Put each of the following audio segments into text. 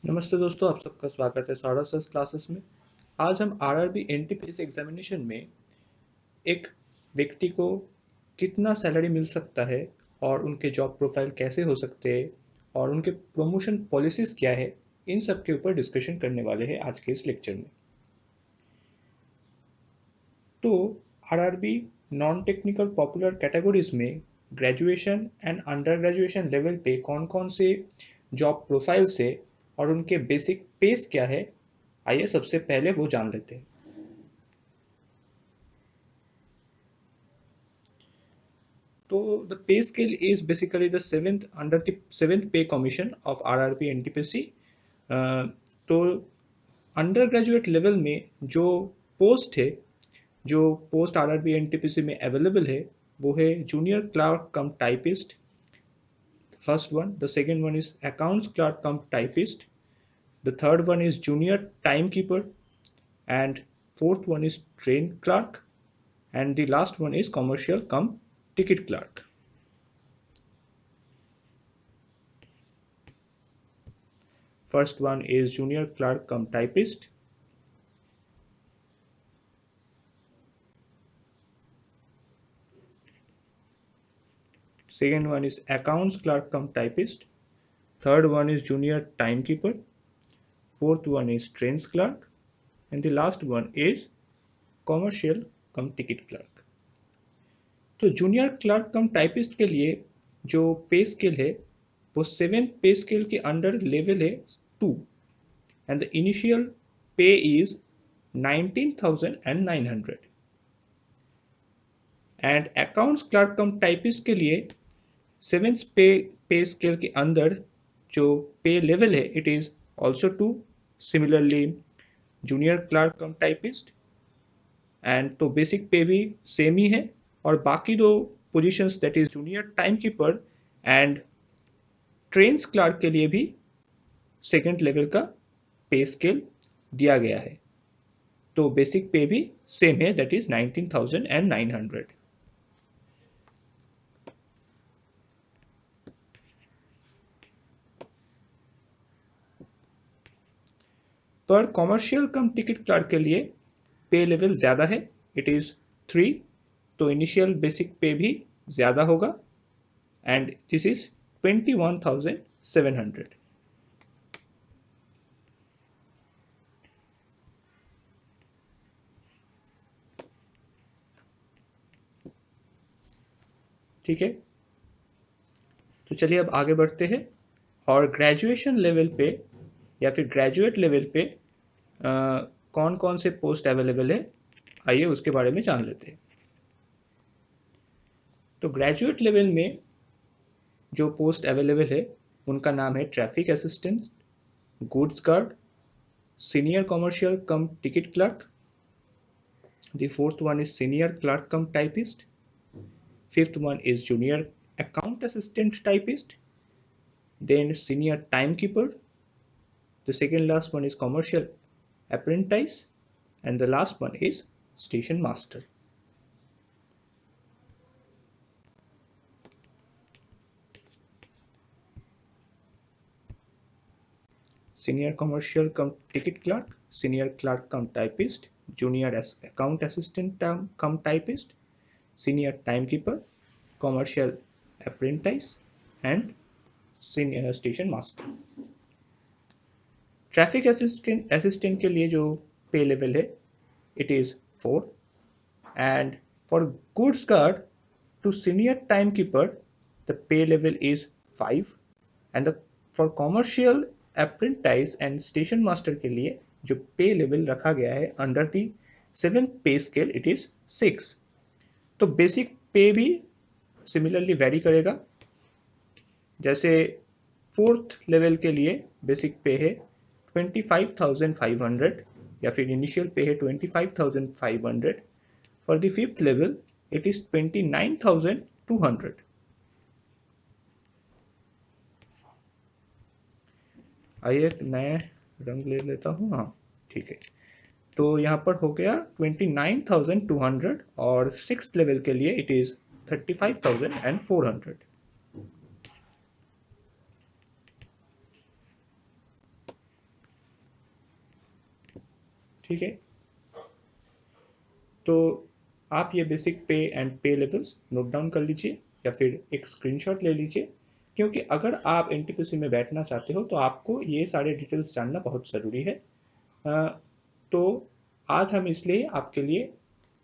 नमस्ते दोस्तों, आप सबका स्वागत है सारा सर क्लासेस में। आज हम आरआरबी एनटीपीसी एग्जामिनेशन में एक व्यक्ति को कितना सैलरी मिल सकता है और उनके जॉब प्रोफाइल कैसे हो सकते हैं और उनके प्रमोशन पॉलिसीज क्या है, इन सब के ऊपर डिस्कशन करने वाले हैं आज के इस लेक्चर में। तो RRB non technical popular categories में graduation and under graduation level पे कौन कौन से जॉब प्रोफाइल्स है और उनके बेसिक पेस क्या है, आइए सबसे पहले वो जान लेते हैं। तो the pay scale is basically the seventh under the seventh pay commission of RRP NTPC। तो अंडर ग्रेजुएट लेवल में जो पोस्ट है, जो पोस्ट आरआरबी एनटीपीसी में अवेलेबल है, वो है junior Clark come typist, first one. The second one is accounts Clark come typist. The third one is junior time keeper, and fourth one is train clerk, and the last one is commercial cum ticket clerk. First one is junior clerk cum typist. Second one is accounts clerk cum typist. Third one is junior timekeeper. Fourth one is trains clerk, and the last one is commercial cum ticket clerk. तो junior clerk कम typist के लिए जो पे scale है वो 7th पे scale के under level है 2, and the initial pay is 19,900। and accounts clerk come typist के लिए 7th पे स्केल के अंदर जो पे लेवल है it is also 2, similarly junior clerk come typist, and तो बेसिक पे भी सेम ही है। और बाकी दो positions that is junior time keeper and trains clerk के लिए भी सेकेंड लेवल का पे स्केल दिया गया है। तो बेसिक पे भी सेम है, दैट इज 19,900। पर कॉमर्शियल कम टिकट क्लर्क के लिए पे लेवल ज़्यादा है, इट इज़ 3। तो इनिशियल बेसिक पे भी ज़्यादा होगा, एंड दिस इज 21,700। ठीक है, तो चलिए अब आगे बढ़ते हैं और ग्रेजुएशन लेवल पे या फिर ग्रेजुएट लेवल पे कौन कौन से पोस्ट अवेलेबल है, आइए उसके बारे में जान लेते हैं। तो ग्रेजुएट लेवल में जो पोस्ट अवेलेबल है उनका नाम है traffic assistant, goods guard, senior commercial come ticket clerk. The fourth one is senior clerk come typist. Fifth one is junior account assistant typist, then senior timekeeper. The second last one is commercial apprentice, and the last one is station master. Senior commercial cum ticket clerk, senior clerk cum typist, junior account assistant cum typist, senior timekeeper, commercial apprentice, and senior station master. Traffic assistant के लिए जो पे level है it is 4, and for goods guard to senior timekeeper the pay level is 5, and for commercial apprentice and station master के लिए जो पे level रखा गया है अंडर दी 7th पे स्केल इट इज 6। तो बेसिक पे भी सिमिलरली वेरी करेगा, जैसे 4th लेवल के लिए बेसिक पे है 25,500 या फिर इनिशियल पे है 25,500। For the fifth level, it is 29,200। आइए एक नया रंग ले लेता हूँ, हाँ ठीक है। तो यहाँ पर हो गया 29,200 और सिक्स लेवल के लिए इट इज 35,400। ठीक है, तो आप ये बेसिक पे एंड पे लेवल्स नोट डाउन कर लीजिए या फिर एक स्क्रीनशॉट ले लीजिए, क्योंकि अगर आप एनटीपीसी में बैठना चाहते हो तो आपको ये सारे डिटेल्स जानना बहुत ज़रूरी है। अ, तो आज हम इसलिए आपके लिए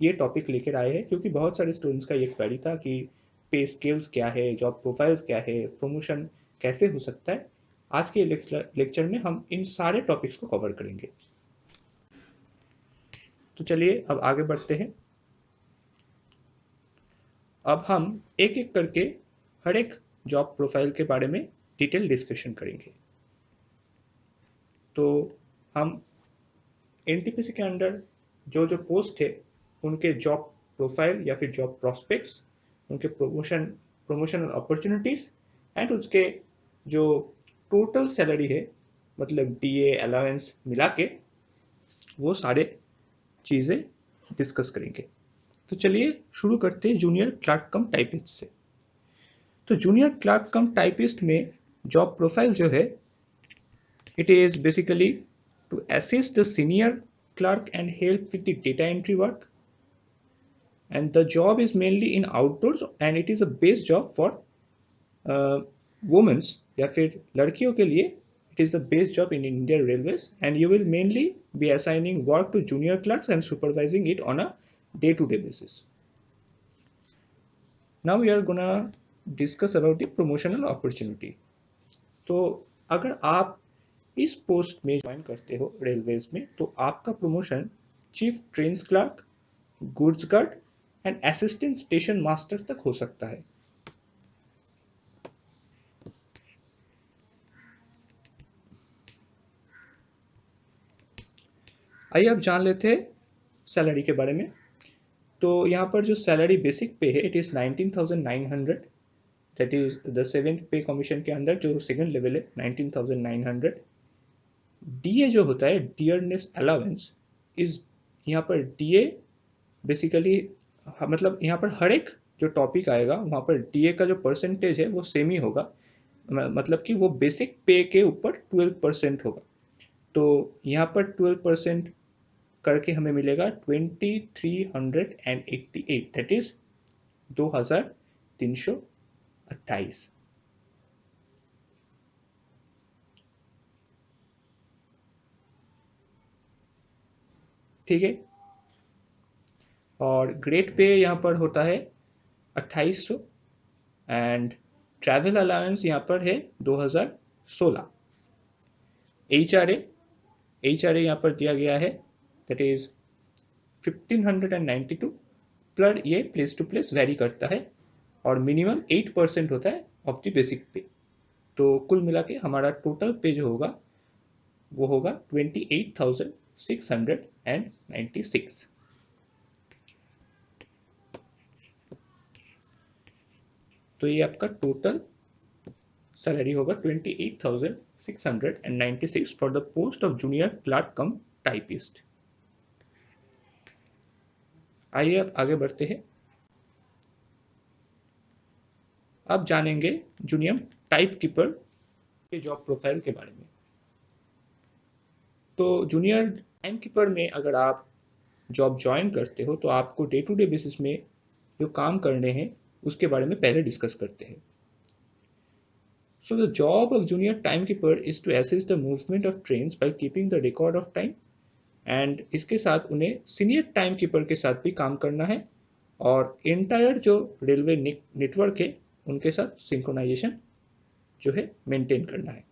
ये टॉपिक लेकर आए हैं, क्योंकि बहुत सारे स्टूडेंट्स का ये क्वेरी था कि पे स्केल्स क्या है, जॉब प्रोफाइल्स क्या है, प्रमोशन कैसे हो सकता है। आज के लेक्चर में हम इन सारे टॉपिक्स को कवर करेंगे। तो चलिए अब आगे बढ़ते हैं। अब हम एक एक करके हर एक जॉब प्रोफाइल के बारे में डिटेल डिस्कशन करेंगे। तो हम एनटीपीसी के अंडर जो जो पोस्ट है उनके जॉब प्रोफाइल या फिर जॉब प्रॉस्पेक्ट्स, उनके प्रमोशनल अपॉर्चुनिटीज एंड उसके जो टोटल सैलरी है, मतलब डीए अलाउंस मिला के, वो सारे चीज़ें डिस्कस करेंगे। तो चलिए शुरू करते हैं जूनियर क्लर्क कम टाइपिस्ट से। तो जूनियर क्लर्क कम टाइपिस्ट में जॉब प्रोफाइल जो है, it is basically to assist the senior clerk and help with the data entry work, and the job is mainly in outdoors and it is a best job for women's या फिर लड़कियों के लिए it is the best job in Indian Railways, and you will mainly be assigning work to junior clerks and supervising it on a day-to-day basis. Now we are gonna discuss about the promotional opportunity. तो अगर आप इस post में join करते हो railways में, तो आपका promotion chief train clerk, goods guard and assistant station master तक हो सकता है। आइए अब जान लेते हैं सैलरी के बारे में। तो यहाँ पर जो सैलरी बेसिक पे है, it is 19,900, that is the seventh पे कमीशन के अंदर जो सेकंड लेवल है 19,900। डीए जो होता है, डियरनेस अलाउंस, इज यहाँ पर डीए बेसिकली, मतलब यहाँ पर हर एक जो टॉपिक आएगा वहाँ पर डीए का जो परसेंटेज है वो सेम ही होगा, मतलब कि वो बेसिक पे के ऊपर 12% होगा। तो यहाँ पर 12% करके हमें मिलेगा 2388, दैट इज 2328। ठीक है, और ग्रेड पे यहाँ पर होता है 2800 एंड ट्रैवल अलाउंस यहाँ पर है 2016। एच आर ए यहाँ पर दिया गया है, दैट इज 1592, प्लस ये प्लेस टू प्लेस वेरी करता है और मिनिमम 8% होता है ऑफ द बेसिक पे। तो कुल मिला के हमारा टोटल पे जो होगा वो होगा 28,696। तो ये आपका टोटल सैलरी होगा 28,696 for the post of junior clerk come typist. आइए अब आगे बढ़ते हैं। अब जानेंगे जूनियर टाइप कीपर के जॉब प्रोफाइल के बारे में। तो जूनियर टाइम कीपर में अगर आप जॉब ज्वाइन करते हो तो आपको डे टू डे बेसिस में जो काम करने हैं उसके बारे में पहले डिस्कस करते हैं। So the job of junior timekeeper is to assist the movement of trains by keeping the record of time, and इसके साथ उन्हें सीनियर टाइम कीपर के साथ भी काम करना है और एंटायर जो रेलवे नेटवर्क है उनके साथ सिंक्रोनाइजेशन जो है मेंटेन करना है।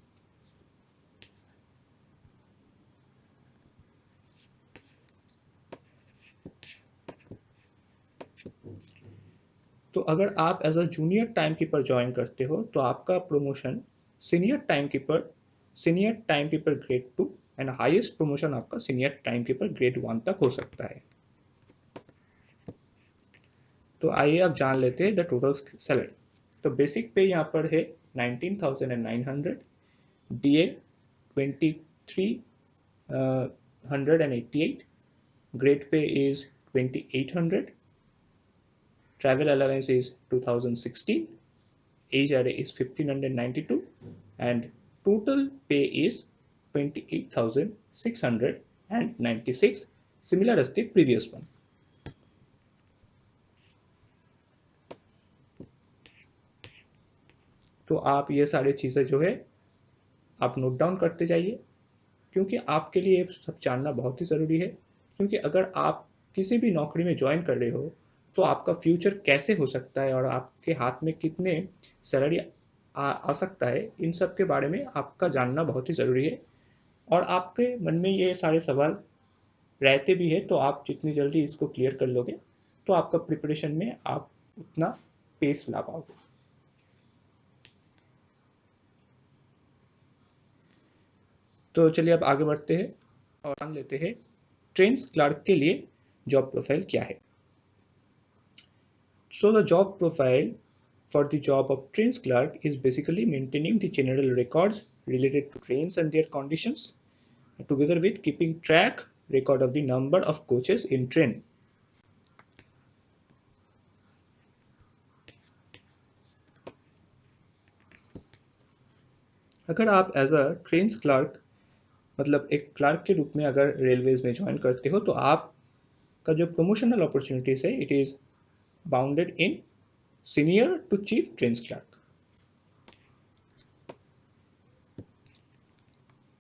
तो अगर आप as a junior time keeper join करते हो तो आपका promotion senior time keeper grade 2 and highest promotion आपका सीनियर टाइम कीपर ग्रेड 1 तक हो सकता है। तो आइए आप जान लेते हैं द टोटल सैलरी। तो बेसिक पे यहाँ पर है 19,900, DA 2388, grade pay is 2800, travel allowance is 2016, HRA is 1592, and total pay is 28,696 and 96, similar as the previous one. तो आप ये सारी चीज़ें जो है आप नोट डाउन करते जाइए, क्योंकि आपके लिए ये सब जानना बहुत ही ज़रूरी है। क्योंकि अगर आप किसी भी नौकरी में ज्वाइन कर रहे हो तो आपका फ्यूचर कैसे हो सकता है और आपके हाथ में कितने सैलरी आ सकता है, इन सब के बारे में आपका जानना बहुत ही ज़रूरी है। और आपके मन में ये सारे सवाल रहते भी है तो आप जितनी जल्दी इसको क्लियर कर लोगे तो आपका प्रिपरेशन में आप उतना पेस ला पाओगे। तो चलिए अब आगे बढ़ते हैं और जान लेते हैं ट्रेंड्स क्लर्क के लिए जॉब प्रोफाइल क्या है। So the job profile for the job of trains clerk is basically maintaining the general records related to trains and their conditions, together with keeping track record of the number of coaches in train. अगर आप as अ trains clerk मतलब एक clerk के रूप में अगर railways में join करते हो तो आपका जो प्रमोशनल अपॉर्चुनिटीज है it is bounded in senior to chief trains clerk.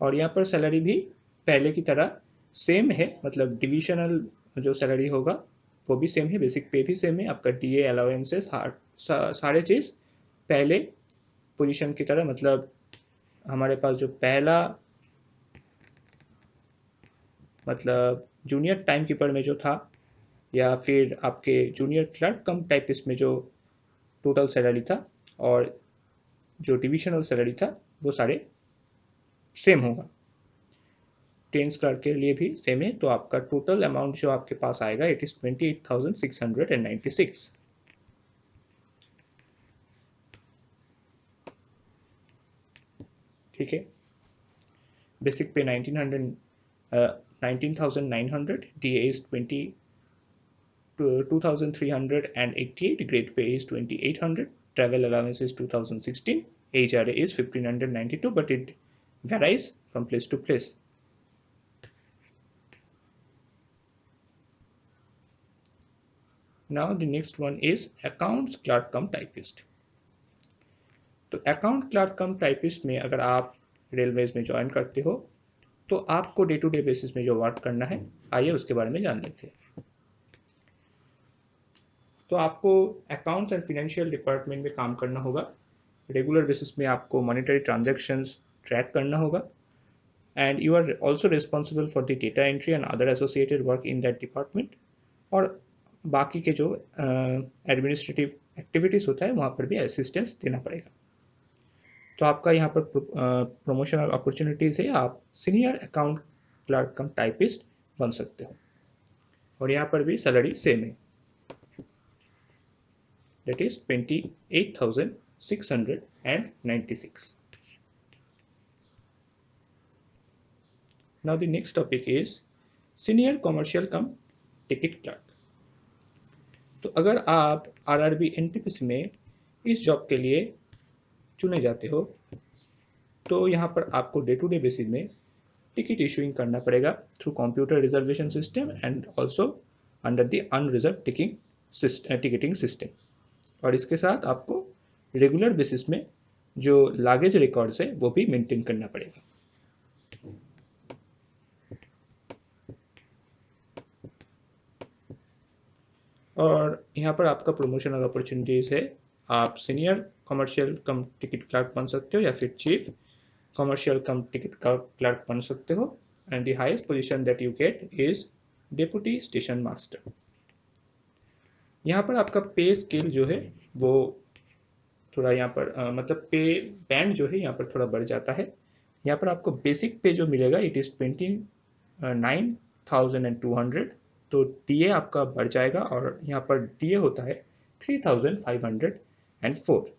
और यहाँ पर सैलरी भी पहले की तरह सेम है, मतलब डिविजनल जो सैलरी होगा वो भी सेम है, बेसिक पे भी सेम है, आपका डीए अलाउंसेस सारे चीज़ पहले पोजीशन की तरह, मतलब हमारे पास जो पहला मतलब जूनियर टाइम कीपर में जो था या फिर आपके जूनियर क्लर्क कम टाइपिस्ट में जो टोटल सैलरी था और जो डिविजनल सैलरी था वो सारे सेम होगा। ट्रेन्स क्लर्क के लिए भी सेम है, तो आपका टोटल अमाउंट जो आपके पास आएगा इट इज 28,696। ठीक है, बेसिक पे 19,900, DA is 2,388, grade pay is 2,800, travel allowance is 2,016, HRA is 1,592, but it varies from place to place. Now the next one is accounts clerk cum typist. तो account clerk कम typist में अगर आप railways में join करते हो तो आपको day to day basis में जो वर्क करना है, आइए उसके बारे में जान लेते हैं। तो आपको अकाउंट्स एंड फिनेंशियल डिपार्टमेंट में काम करना होगा। रेगुलर बेसिस में आपको मॉनेटरी ट्रांजैक्शंस ट्रैक करना होगा and you are also responsible for the data entry and other associated work in that department. और बाकी के जो एडमिनिस्ट्रेटिव एक्टिविटीज़ होता है वहाँ पर भी असिस्टेंस देना पड़ेगा। तो आपका यहाँ पर प्रमोशनल अपॉर्चुनिटीज़ है, आप सीनियर अकाउंट क्लर्क कम टाइपिस्ट बन सकते हो और यहाँ पर भी सैलरी सेम है, that is 28,696. Now the next topic is senior commercial cum ticket clerk. तो अगर आप RRB NTPC में इस जॉब के लिए चुने जाते हो तो यहाँ पर आपको डे टू डे बेसिस में टिकट इशूइंग करना पड़ेगा through computer reservation system and also under the unreserve ticketing system. और इसके साथ आपको रेगुलर बेसिस में जो लागेज रिकॉर्ड्स है वो भी मेंटेन करना पड़ेगा। और यहाँ पर आपका प्रमोशनल अपॉर्चुनिटीज़ है, आप सीनियर कमर्शियल कम टिकट क्लर्क बन सकते हो या फिर चीफ कमर्शियल कम टिकट क्लर्क बन सकते हो and the highest position that you get is deputy station master. यहाँ पर आपका पे स्केल जो है वो थोड़ा यहाँ पर मतलब पे बैंड जो है यहाँ पर थोड़ा बढ़ जाता है। यहाँ पर आपको बेसिक पे जो मिलेगा इट इज़ 29,200, तो डीए आपका बढ़ जाएगा और यहाँ पर डीए होता है 3,504।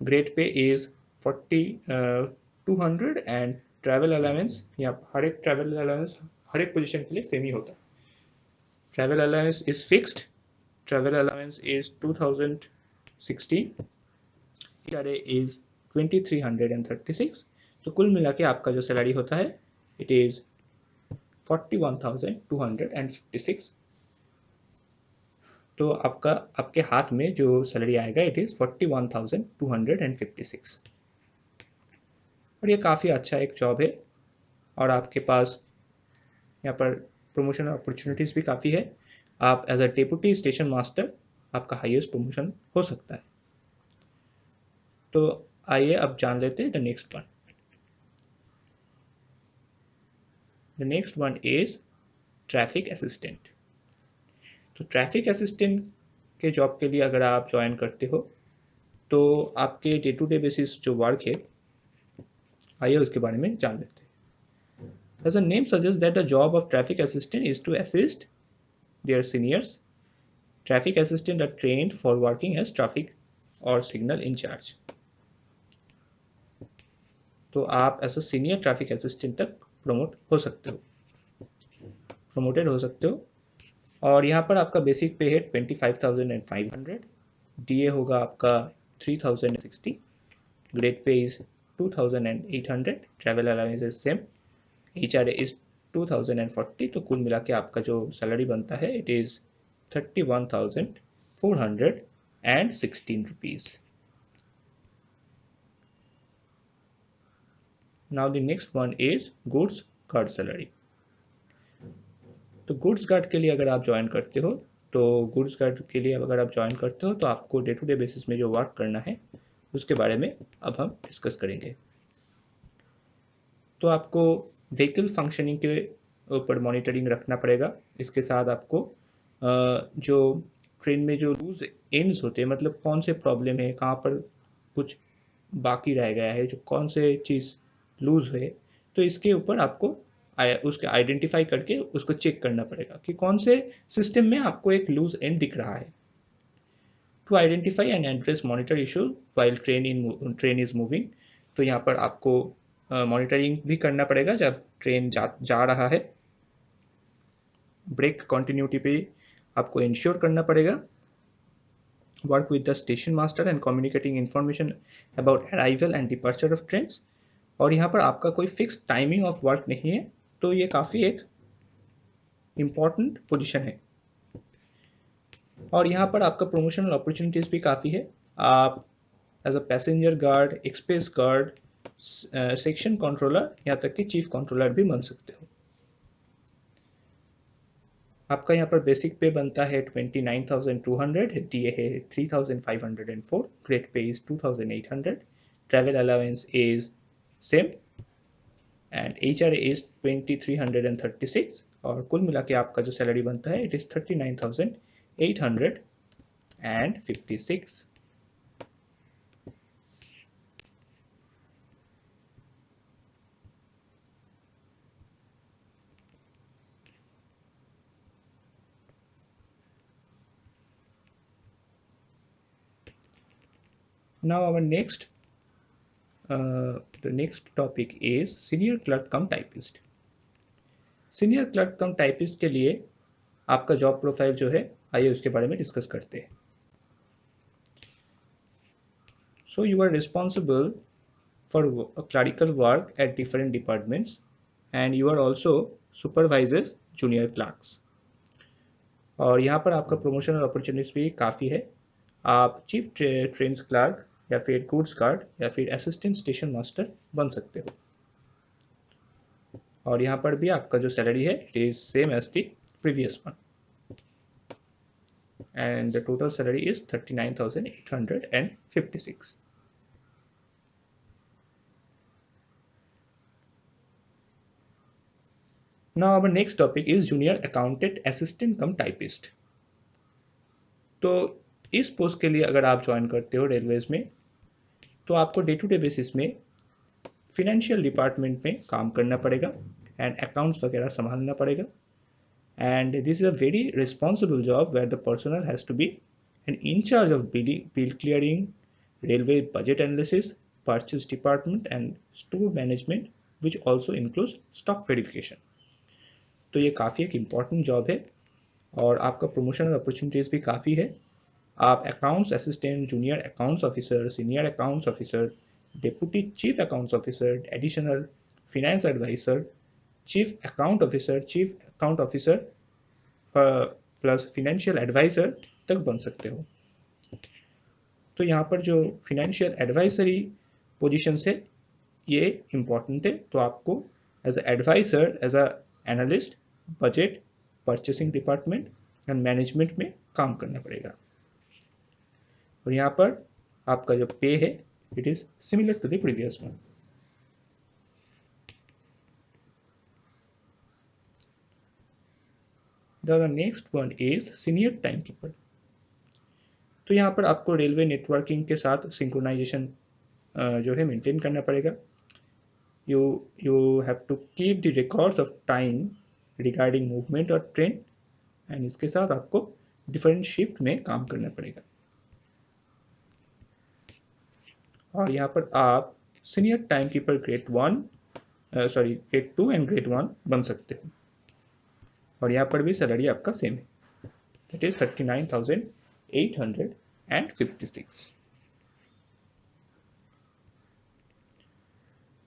Grade pay is 4,200 and travel allowance यहाँ हर एक ट्रैवल अलाउंस हर एक पोजीशन के लिए सेम ही होता है। Travel allowance is fixed, travel allowance is 2,016, HRA is 2,336। तो कुल मिला के आपका जो सैलरी होता है इट इज़ 41,256। तो आपके हाथ में जो सैलरी आएगा इट इज़ 41,256। और ये काफ़ी अच्छा एक जॉब है और आपके पास यहाँ पर प्रमोशन अपॉर्चुनिटीज़ भी काफ़ी है। आप as a deputy station master आपका हाईएस्ट प्रमोशन हो सकता है। तो आइए अब जान लेते हैं the next one. The next one is traffic assistant. तो ट्रैफिक असिस्टेंट के जॉब के लिए अगर आप ज्वाइन करते हो तो आपके डे टू डे बेसिस जो वर्क है, आइए उसके बारे में जान लेते हैं। As the name suggests that the job of traffic assistant is to assist their seniors. Traffic assistant are trained for working as traffic or signal in charge. तो आप as a senior traffic assistant तक promoted हो सकते हो। और यहाँ पर आपका बेसिक पे है 25,500, डीए होगा आपका 3,060, grade pay is 2,800, travel allowance is same, HRA is 2,040। तो कुल मिला के आपका जो सैलरी बनता है it is 31,416 rupees. Now the next one is goods guard salary. तो गुड्स गार्ड के लिए अगर आप ज्वाइन करते हो तो आपको डे टू डे बेसिस में जो वर्क करना है उसके बारे में अब हम डिस्कस करेंगे। तो आपको व्हीकल फंक्शनिंग के ऊपर मॉनिटरिंग रखना पड़ेगा। इसके साथ आपको जो ट्रेन में जो लूज एंड्स होते हैं, मतलब कौन से प्रॉब्लम है, कहाँ पर कुछ बाकी रह गया है, जो कौन से चीज़ लूज है, तो इसके ऊपर आपको उसके आइडेंटिफाई करके उसको चेक करना पड़ेगा कि कौन से सिस्टम में आपको एक लूज एंड दिख रहा है। To identify and address monitor issue while train is moving. तो यहाँ पर आपको मॉनिटरिंग भी करना पड़ेगा जब ट्रेन जा रहा है। ब्रेक कॉन्टिन्यूटी पे आपको इंश्योर करना पड़ेगा। Work with the station master and communicating information about arrival and departure of train. और यहाँ पर आपका कोई फिक्स टाइमिंग ऑफ वर्क नहीं है, तो ये काफ़ी एक इम्पॉर्टेंट पोजीशन है। और यहाँ पर आपका प्रोमोशनल अपॉर्चुनिटीज़ भी काफ़ी है। आप as a passenger guard, express guard, section controller, यहाँ तक कि चीफ कंट्रोलर भी बन सकते हो। आपका यहाँ पर बेसिक पे बनता है 29,200, डीए है 3,504, grade pay is 2,800, travel allowance is same and HRA is 2,336। और कुल मिला के आपका जो सैलरी बनता है it is 39,856। Now our the next topic is senior clerk cum typist. Senior clerk come typist के लिए आपका जॉब प्रोफाइल जो है, आइए उसके बारे में डिस्कस करते हैं। So you are responsible for clerical work at different departments and you are also supervisors junior clerks. और यहाँ पर आपका प्रमोशनल अपॉर्चुनिटीज भी काफ़ी है। आप चीफ ट्रेन क्लर्क या फिर गुड्स गार्ड या फिर असिस्टेंट स्टेशन मास्टर बन सकते हो। और यहाँ पर भी आपका जो सैलरी है it is same as the previous one and the total salary is 39,856। Now our next topic is junior accountant assistant cum typist. तो इस पोस्ट के लिए अगर आप ज्वाइन करते हो रेलवेज में तो आपको डे टू डे बेसिस में फिनेंशियल डिपार्टमेंट में काम करना पड़ेगा एंड अकाउंट्स वगैरह संभालना पड़ेगा। And this is a very responsible job where the personnel has to be an in charge of bill clearing, railway budget analysis, purchase department and store management, which also includes stock verification. तो ये काफ़ी एक important job है और आपका promotional opportunities भी काफ़ी है। आप accounts assistant, junior accounts officer, senior accounts officer, deputy chief accounts officer, additional finance advisor chief account officer plus financial advisor तक बन सकते हो। तो यहाँ पर जो फिनेंशियल एडवाइजरी पोजीशंस है ये इम्पॉर्टेंट है, तो आपको as a advisor, as a analyst, budget, purchasing department and management में काम करना पड़ेगा। और यहाँ पर आपका जो पे है it is similar to the previous one. The next one is senior time keeper. तो यहाँ पर आपको रेलवे नेटवर्किंग के साथ सिंक्रोनाइजेशन जो है मेंटेन करना पड़ेगा। you have to keep the records of time regarding movement और ट्रेन, एंड इसके साथ आपको डिफरेंट शिफ्ट में काम करना पड़ेगा। और यहाँ पर आप senior time keeper grade 2 and grade 1 बन सकते हो। और यहाँ पर भी सैलरी आपका सेम है, that is 39,856।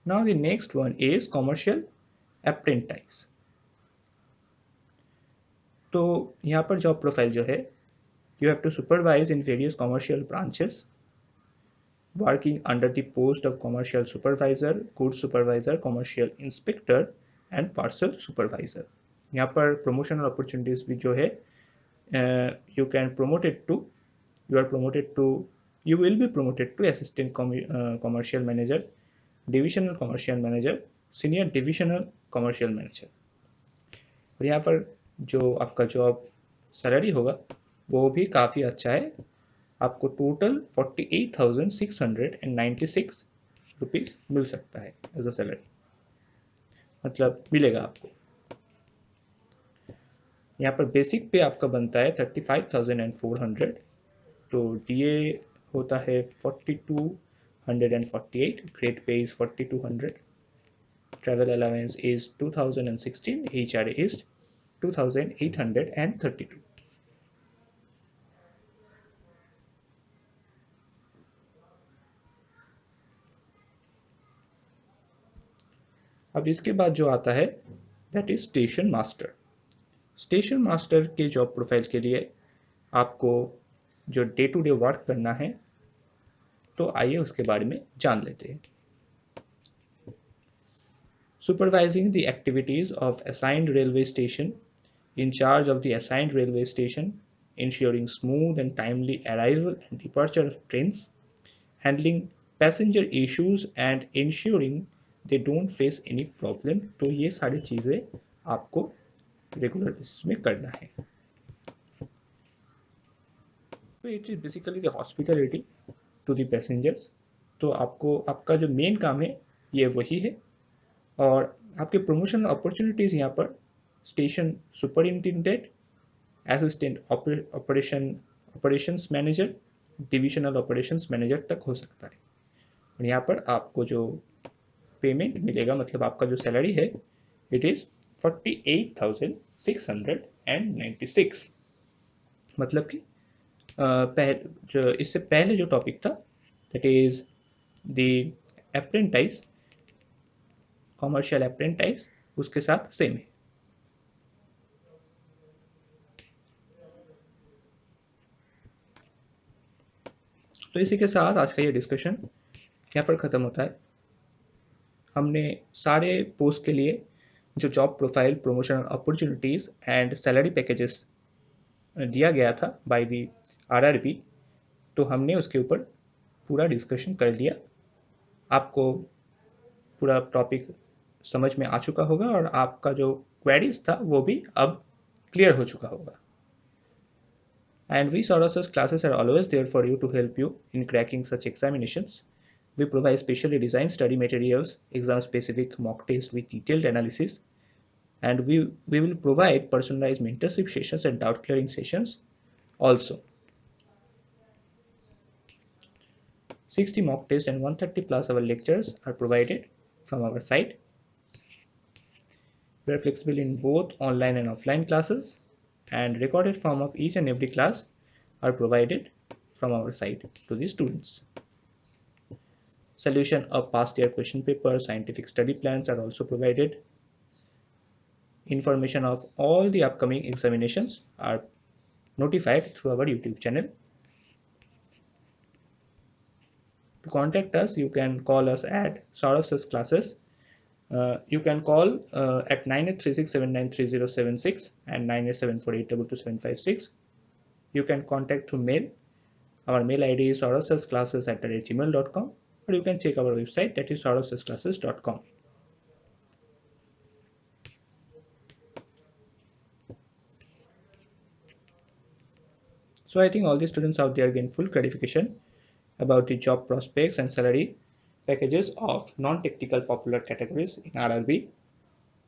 Now the next one is commercial apprentice। तो यहाँ पर जॉब प्रोफाइल जो है, you have to supervise in various commercial branches, working under the post of commercial supervisor, goods supervisor, commercial inspector and parcel supervisor। यहाँ पर promotional opportunities भी जो है, you will be promoted to assistant commercial manager, divisional commercial manager, senior divisional commercial manager। और यहाँ पर जो आपका जॉब सैलरी होगा वो भी काफ़ी अच्छा है, आपको टोटल 48,696 रुपीज़ मिल सकता है एज अ सैलरी, मतलब मिलेगा आपको। यहाँ पर बेसिक पे आपका बनता है 35,400, तो डीए होता है 4248, grade pay is 4200, travel allowance is 2016, HR is 2832। अब इसके बाद जो आता है that is station master. Station master के जॉब प्रोफाइल के लिए आपको जो डे टू डे वर्क करना है, तो आइए उसके बारे में जान लेते हैं। Supervising the activities of assigned railway station, in charge of the assigned railway station, ensuring smooth and timely arrival and departure of trains, handling passenger issues and ensuring they don't face any problem। तो ये सारी चीज़ें आपको regular basis में करना है। तो it is basically the hospitality to the passengers. तो आपको आपका जो मेन काम है ये वही है। और आपके प्रमोशन अपॉर्चुनिटीज़ यहाँ पर station superintendent, assistant operations manager, divisional operations manager तक हो सकता है। और यहाँ पर आपको जो पेमेंट मिलेगा, मतलब आपका जो सैलरी है इट इज़ 48,696, मतलब कि इससे पहले जो टॉपिक था that is the apprentice, commercial apprentice, उसके साथ सेम है। तो इसी के साथ आज का ये डिस्कशन यहाँ पर ख़त्म होता है। हमने सारे पोस्ट के लिए जो job profile, promotional opportunities and salary packages दिया गया था बाय दी आरआरबी, तो हमने उसके ऊपर पूरा डिस्कशन कर लिया। आपको पूरा टॉपिक समझ में आ चुका होगा और आपका जो क्वेरीज था वो भी अब क्लियर हो चुका होगा। And we Soros's classes are always there for you to help you in cracking such examinations. We provide specially designed study materials, exam-specific mock tests with detailed analysis, and we will provide personalized mentorship sessions and doubt-clearing sessions also. 60 mock tests and 130 plus our lectures are provided from our side. We are flexible in both online and offline classes, and recorded form of each and every class are provided from our side to the students. Solution of past year question paper, scientific study plans are also provided. information of all the upcoming examinations are notified through our YouTube channel. To contact us, you can call us at Saurash's classes. You can call at 9836793076 and 9874822756. You can contact through mail. Our mail ID is saurashsclasses@gmail.com, or you can check our website, that is saurashsclasses.com. So I think all the students out there gain full clarification about the job prospects and salary packages of non-technical popular categories in RRB.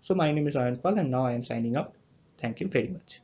So my name is Ayan Pal, and now I am signing up. Thank you very much.